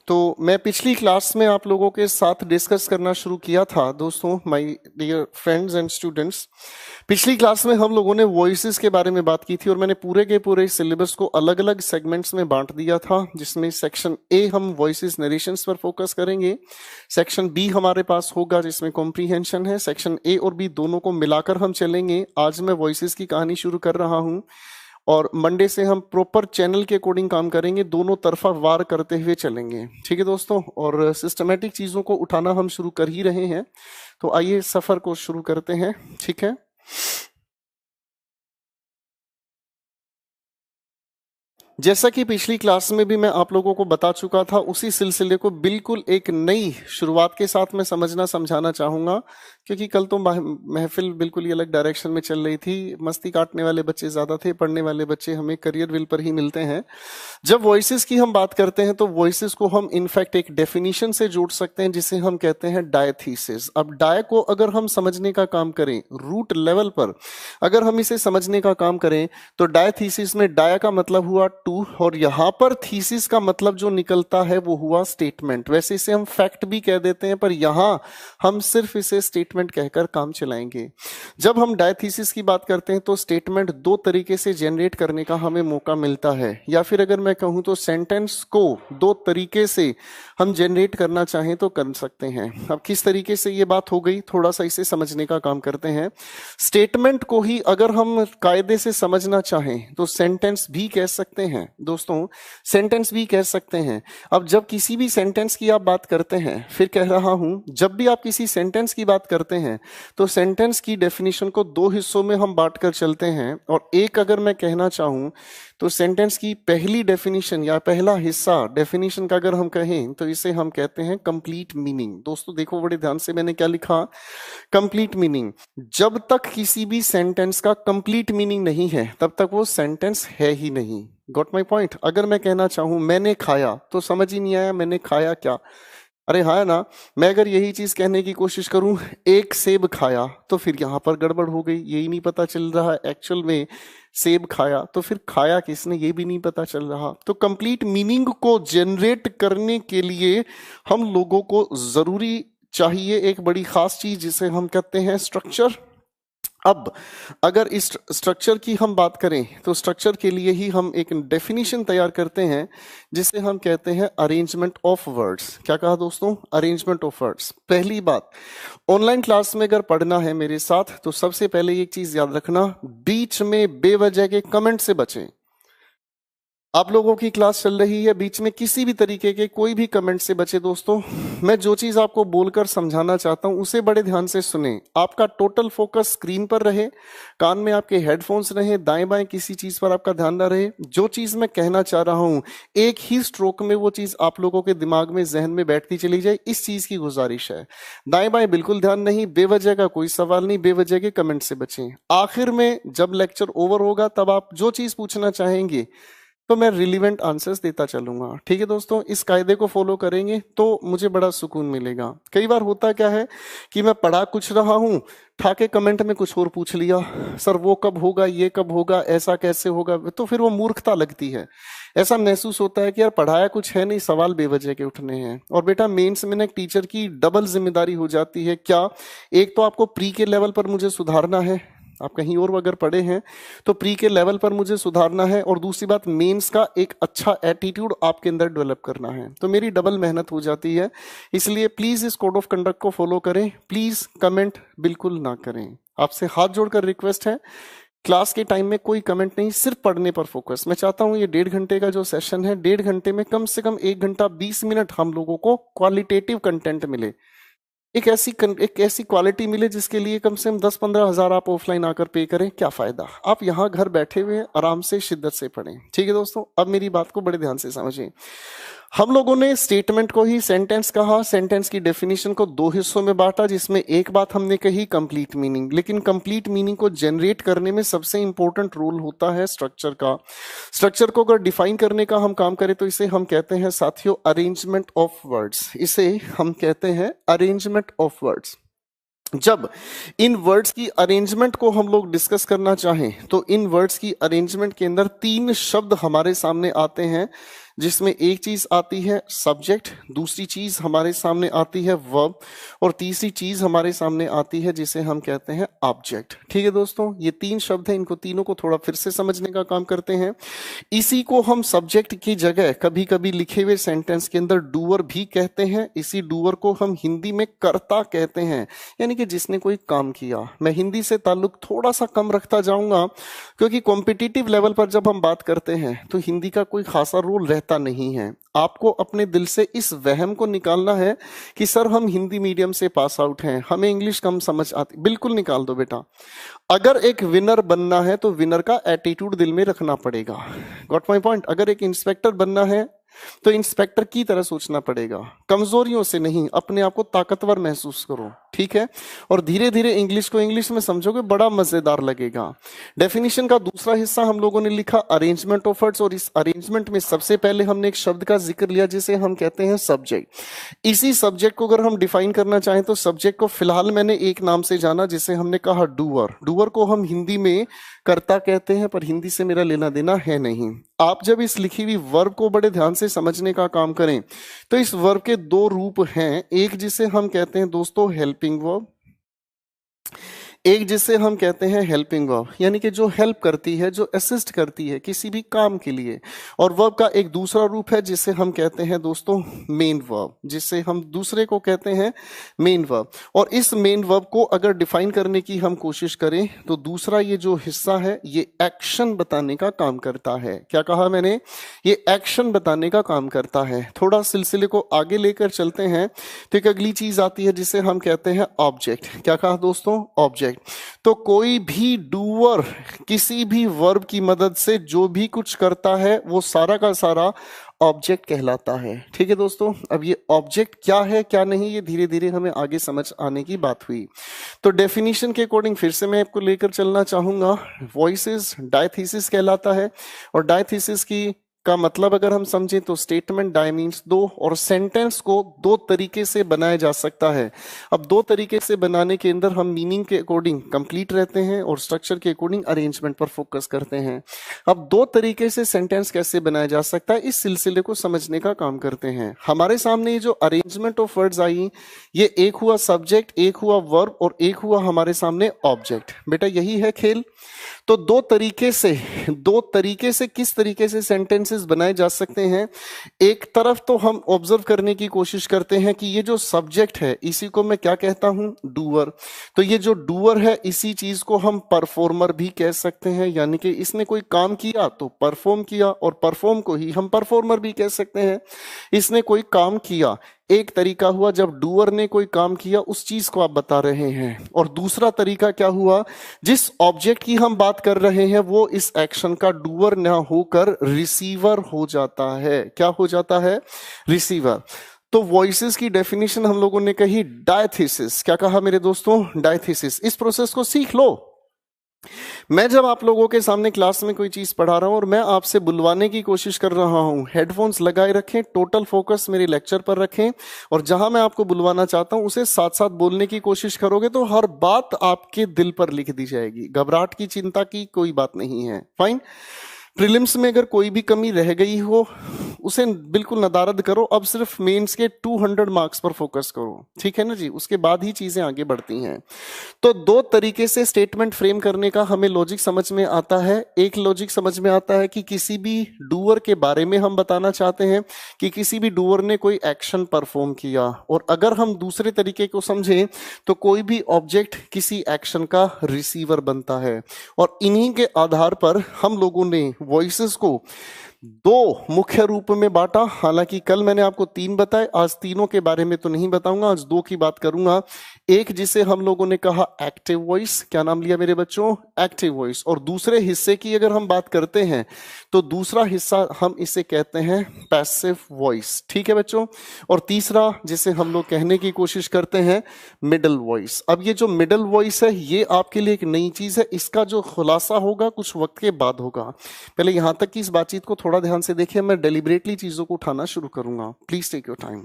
तो मैं पिछली क्लास में आप लोगों के साथ डिस्कस करना शुरू किया था दोस्तों, my dear friends and students. पिछली क्लास में हम लोगों ने वॉइसेस के बारे में बात की थी और मैंने पूरे के पूरे सिलेबस को अलग अलग सेगमेंट्स में बांट दिया था, जिसमें सेक्शन ए हम वॉइसेस नरेशंस पर फोकस करेंगे, सेक्शन बी हमारे पास होगा जिसमें कॉम्प्रीहेंशन है, सेक्शन ए और बी दोनों को मिलाकर हम चलेंगे। आज मैं वॉइसेस की कहानी शुरू कर रहा हूँ और मंडे से हम प्रॉपर चैनल के अकॉर्डिंग काम करेंगे, दोनों तरफा वार करते हुए चलेंगे। ठीक है दोस्तों, और सिस्टमैटिक चीजों को उठाना हम शुरू कर ही रहे हैं, तो आइए सफर को शुरू करते हैं। ठीक है, जैसा कि पिछली क्लास में भी मैं आप लोगों को बता चुका था, उसी सिलसिले को बिल्कुल एक नई शुरुआत के साथ मैं समझाना चाहूंगा, क्योंकि कल तो महफिल बिल्कुल ही अलग डायरेक्शन में चल रही थी। मस्ती काटने वाले बच्चे ज्यादा थे, पढ़ने वाले बच्चे हमें करियर विल पर ही मिलते हैं। जब वॉइसेस की हम बात करते हैं तो वॉइसेस को हम इनफैक्ट एक डेफिनेशन से जोड़ सकते हैं, जिसे हम कहते हैं डायथीसिस। अब डाय को अगर हम समझने का काम करें रूट लेवल पर, अगर हम इसे समझने का काम करें तो डायथीसिस में डाय का मतलब हुआ टू, और यहां पर थीसिस का मतलब जो निकलता है वो हुआ स्टेटमेंट। वैसे इसे हम फैक्ट भी कह देते हैं, पर यहां हम सिर्फ इसे स्टेटमेंट कहकर काम चलाएंगे। जब हम डायथीसिस की बात करते हैं तो स्टेटमेंट दो तरीके से जनरेट करने का हमें मौका मिलता है, या फिर अगर मैं कहूं तो सेंटेंस को दो तरीके से हम जनरेट करना चाहें तो कर सकते हैं। अब किस तरीके से ये बात हो गई, थोड़ा सा इसे समझने का काम करते हैं। स्टेटमेंट को ही अगर हम कायदे से समझना चाहें तो सेंटेंस भी कह सकते हैं दोस्तों, सेंटेंस भी कह सकते हैं। अब जब किसी भी सेंटेंस की आप बात करते हैं, फिर कह रहा हूं, जब भी आप किसी सेंटेंस की बात करते हैं तो सेंटेंस की डेफिनेशन को दो हिस्सों में हम बांटकर चलते हैं, और एक अगर मैं कहना चाहूं तो सेंटेंस की पहली डेफिनेशन या पहला हिस्सा डेफिनेशन का अगर हम कहें तो इसे हम कहते हैं कंप्लीट मीनिंग। दोस्तों देखो बड़े ध्यान से, मैंने क्या लिखा, कंप्लीट मीनिंग। जब तक किसी भी सेंटेंस का कंप्लीट मीनिंग नहीं है तब तक वो सेंटेंस है ही नहीं। Got my point. अगर मैं कहना चाहूं मैंने खाया, तो समझ ही नहीं आया मैंने खाया क्या। अरे हाँ ना, मैं अगर यही चीज कहने की कोशिश करूं एक सेब खाया, तो फिर यहां पर गड़बड़ हो गई, यही नहीं पता चल रहा एक्चुअल में सेब खाया, तो फिर खाया किसने ये भी नहीं पता चल रहा। तो कंप्लीट मीनिंग को जनरेट करने के लिए हम लोगों को जरूरी चाहिए एक बड़ी खास चीज, जिसे हम कहते हैं स्ट्रक्चर। अब अगर इस स्ट्रक्चर की हम बात करें तो स्ट्रक्चर के लिए ही हम एक डेफिनेशन तैयार करते हैं, जिसे हम कहते हैं अरेंजमेंट ऑफ वर्ड्स। क्या कहा दोस्तों, अरेंजमेंट ऑफ वर्ड्स। पहली बात, ऑनलाइन क्लास में अगर पढ़ना है मेरे साथ तो सबसे पहले एक चीज याद रखना, बीच में बेवजह के कमेंट से बचें। आप लोगों की क्लास चल रही है, बीच में किसी भी तरीके के कोई भी कमेंट से बचे दोस्तों। मैं जो चीज आपको बोलकर समझाना चाहता हूं उसे बड़े ध्यान से सुने। आपका टोटल फोकस स्क्रीन पर रहे, कान में आपके हेडफोन्स रहे, दाएं बाएं किसी चीज पर आपका ध्यान ना रहे। जो चीज मैं कहना चाह रहा हूं एक ही स्ट्रोक में वो चीज आप लोगों के दिमाग में, जहन में बैठती चली जाए, इस चीज की गुजारिश है। दाएं बाएं बिल्कुल ध्यान नहीं, बेवजह का कोई सवाल नहीं, बेवजह के कमेंट से बचें। आखिर में जब लेक्चर ओवर होगा तब आप जो चीज पूछना चाहेंगे तो मैं रिलीवेंट आंसर्स देता चलूंगा। ठीक है दोस्तों, इस कायदे को फॉलो करेंगे तो मुझे बड़ा सुकून मिलेगा। कई बार होता क्या है कि मैं पढ़ा कुछ रहा हूं, ठाके कमेंट में कुछ और पूछ लिया, सर वो कब होगा, ये कब होगा, ऐसा कैसे होगा, तो फिर वो मूर्खता लगती है। ऐसा महसूस होता है कि यार पढ़ाया कुछ है नहीं, सवाल बेवजह के उठने हैं। और बेटा मेंस में ना एक टीचर की डबल जिम्मेदारी हो जाती है। क्या, एक तो आपको प्री के लेवल पर मुझे सुधारना है, आप कहीं और अगर पढ़े हैं तो प्री के लेवल पर मुझे सुधारना है, और दूसरी बात मेंस का एक अच्छा एटीट्यूड आपके अंदर डेवलप करना है। तो मेरी डबल मेहनत हो जाती है, इसलिए प्लीज इस कोड ऑफ कंडक्ट को फॉलो करें। प्लीज कमेंट बिल्कुल ना करें, आपसे हाथ जोड़कर रिक्वेस्ट है। क्लास के टाइम में कोई कमेंट नहीं, सिर्फ पढ़ने पर फोकस। मैं चाहता हूं ये 1.5 घंटे का जो सेशन है, 1.5 घंटे में कम से कम 1 घंटा 20 मिनट हम लोगों को क्वालिटेटिव कंटेंट मिले, एक ऐसी क्वालिटी मिले जिसके लिए कम से कम 10-15 हजार आप ऑफलाइन आकर पे करें। क्या फायदा, आप यहां घर बैठे हुए आराम से शिद्दत से पढ़ें। ठीक है दोस्तों, अब मेरी बात को बड़े ध्यान से समझें। हम लोगों ने स्टेटमेंट को ही सेंटेंस कहा, सेंटेंस की डेफिनेशन को दो हिस्सों में बांटा, जिसमें एक बात हमने कही कंप्लीट मीनिंग। लेकिन कंप्लीट मीनिंग को जनरेट करने में सबसे इंपॉर्टेंट रोल होता है स्ट्रक्चर का। स्ट्रक्चर को अगर डिफाइन करने का हम काम करें तो इसे हम कहते हैं साथियों अरेंजमेंट ऑफ वर्ड्स। इसे हम कहते हैं अरेंजमेंट ऑफ वर्ड्स। जब इन वर्ड्स की अरेंजमेंट को हम लोग डिस्कस करना चाहें तो इन वर्ड्स की अरेंजमेंट के अंदर 3 शब्द हमारे सामने आते हैं, जिसमें एक चीज आती है सब्जेक्ट, दूसरी चीज हमारे सामने आती है वर्ब, और तीसरी चीज हमारे सामने आती है जिसे हम कहते हैं ऑब्जेक्ट। ठीक है दोस्तों, ये तीन शब्द हैं, इनको तीनों को थोड़ा फिर से समझने का काम करते हैं। इसी को हम सब्जेक्ट की जगह कभी कभी लिखे हुए सेंटेंस के अंदर डूअर भी कहते हैं। इसी डूअर को हम हिंदी में कर्ता कहते हैं, यानी कि जिसने कोई काम किया। मैं हिंदी से ताल्लुक थोड़ा सा कम रखता जाऊंगा, क्योंकि कॉम्पिटिटिव लेवल पर जब हम बात करते हैं तो हिंदी का कोई खासा रोल रहता नहीं है। आपको अपने दिल से इस वहम को निकालना है कि सर हम हिंदी मीडियम से पास आउट हैं, हमें इंग्लिश कम समझ आती। बिल्कुल निकाल दो बेटा। अगर एक विनर बनना है तो विनर का एटीट्यूड दिल में रखना पड़ेगा। Got my point. अगर एक इंस्पेक्टर बनना है तो इंस्पेक्टर की तरह सोचना पड़ेगा, कमजोरियों से नहीं, अपने आप को ताकतवर महसूस करो। ठीक है, और धीरे धीरे इंग्लिश को इंग्लिश में समझोगे, बड़ा मजेदार लगेगा। डेफिनेशन का दूसरा हिस्सा हम लोगों ने लिखा अरेंजमेंट ऑफ वर्ड्स, और इस अरेंजमेंट में सबसे पहले हमने एक शब्द का जिक्र लिया जिसे हम कहते हैं सब्जेक्ट। इसी सब्जेक्ट को अगर हम डिफाइन करना चाहें तो सब्जेक्ट को फिलहाल मैंने एक नाम से जाना जिसे हमने कहा डूअर। डूअर को हम हिंदी में कर्ता कहते हैं, पर हिंदी से मेरा लेना देना है नहीं। आप जब इस लिखी हुई वर्ब को बड़े ध्यान से समझने का काम करें तो इस वर्ब के दो रूप हैं, एक जिसे हम कहते हैं दोस्तों हेल्पिंग वर्ब, एक जिसे हम कहते हैं हेल्पिंग वर्ब, यानी कि जो हेल्प करती है, जो असिस्ट करती है किसी भी काम के लिए। और वर्ब का एक दूसरा रूप है जिसे हम कहते हैं दोस्तों मेन वर्ब, जिसे हम दूसरे को कहते हैं मेन वर्ब। और इस मेन वर्ब को अगर डिफाइन करने की हम कोशिश करें तो दूसरा ये जो हिस्सा है ये एक्शन बताने का काम करता है। क्या कहा मैंने? ये एक्शन बताने का काम करता है। थोड़ा सिलसिले को आगे लेकर चलते हैं तो एक अगली चीज आती है जिसे हम कहते हैं ऑब्जेक्ट। क्या कहा दोस्तों? ऑब्जेक्ट। तो कोई भी डूअर किसी भी वर्ब की मदद से जो भी कुछ करता है वो सारा का सारा ऑब्जेक्ट कहलाता है। ठीक है दोस्तों, अब ये ऑब्जेक्ट क्या है क्या नहीं ये धीरे धीरे हमें आगे समझ आने की बात हुई। तो डेफिनेशन के अकॉर्डिंग फिर से मैं आपको लेकर चलना चाहूंगा। वॉइसेस डायथीसिस कहलाता है, और डायथीसिस की का मतलब अगर हम समझें तो स्टेटमेंट, डाई मीन्स दो, और सेंटेंस को दो तरीके से बनाया जा सकता है। अब दो तरीके से बनाने के अंदर हम मीनिंग के अकॉर्डिंग कंप्लीट रहते हैं और स्ट्रक्चर के अकॉर्डिंग अरेंजमेंट पर फोकस करते हैं। अब दो तरीके से सेंटेंस कैसे बनाया जा सकता है इस सिलसिले को समझने का काम करते हैं। हमारे सामने ये जो अरेंजमेंट ऑफ वर्ड्स आई, ये एक हुआ सब्जेक्ट, एक हुआ वर्ब, और एक हुआ हमारे सामने ऑब्जेक्ट। बेटा यही है खेल। तो दो तरीके से किस तरीके से सेंटेंसेस बनाए जा सकते हैं। एक तरफ तो हम ऑब्जर्व करने की कोशिश करते हैं कि ये जो सब्जेक्ट है इसी को मैं क्या कहता हूं? डूअर। तो ये जो डूअर है इसी चीज को हम परफॉर्मर भी कह सकते हैं, यानी कि इसने कोई काम किया तो परफॉर्म किया, और परफॉर्म को ही हम परफॉर्मर भी कह सकते हैं। इसने कोई काम किया, एक तरीका हुआ जब डूअर ने कोई काम किया उस चीज को आप बता रहे हैं। और दूसरा तरीका क्या हुआ? जिस ऑब्जेक्ट की हम बात कर रहे हैं वो इस एक्शन का डूअर ना होकर रिसीवर हो जाता है। क्या हो जाता है? रिसीवर। तो वॉइसेस की डेफिनेशन हम लोगों ने कही डायथीसिस। क्या कहा मेरे दोस्तों? डायथीसिस। इस प्रोसेस को सीख लो। मैं जब आप लोगों के सामने क्लास में कोई चीज पढ़ा रहा हूं और मैं आपसे बुलवाने की कोशिश कर रहा हूं, हेडफोन्स लगाए रखें, टोटल फोकस मेरे लेक्चर पर रखें, और जहां मैं आपको बुलवाना चाहता हूं उसे साथ साथ बोलने की कोशिश करोगे तो हर बात आपके दिल पर लिख दी जाएगी। घबराहट की, चिंता की कोई बात नहीं है। फाइन। प्रीलिम्स में अगर कोई भी कमी रह गई हो उसे बिल्कुल नदारद करो। अब सिर्फ मेंस के 200 मार्क्स पर फोकस करो, ठीक है ना जी? उसके बाद ही चीजें आगे बढ़ती हैं। तो दो तरीके से स्टेटमेंट फ्रेम करने का हमें लॉजिक समझ में आता है। एक लॉजिक समझ में आता है कि किसी भी डूअर के बारे में हम बताना चाहते हैं कि किसी भी डूअर ने कोई एक्शन परफॉर्म किया, और अगर हम दूसरे तरीके को समझें तो कोई भी ऑब्जेक्ट किसी एक्शन का रिसीवर बनता है। और इन्हीं के आधार पर हम लोगों ने वॉइसेस को दो मुख्य रूप में बांटा। हालांकि कल मैंने आपको तीन बताए, आज तीनों के बारे में तो नहीं बताऊंगा, आज दो की बात करूंगा। एक जिसे हम लोगों ने कहा एक्टिव वॉइस। क्या नाम लिया मेरे बच्चों? Active voice. और दूसरे हिस्से की अगर हम बात करते हैं तो दूसरा हिस्सा हम इसे कहते हैं पैसिव वॉइस, ठीक है बच्चों? और तीसरा जिसे हम लोग कहने की कोशिश करते हैं मिडल वॉइस। अब ये जो मिडल वॉइस है ये आपके लिए एक नई चीज है, इसका जो खुलासा होगा कुछ वक्त के बाद होगा। पहले यहां तक की इस बातचीत को थोड़ा ध्यान से देखिए, मैं डेलिबरेटली चीजों को उठाना शुरू करूंगा। Please take your time.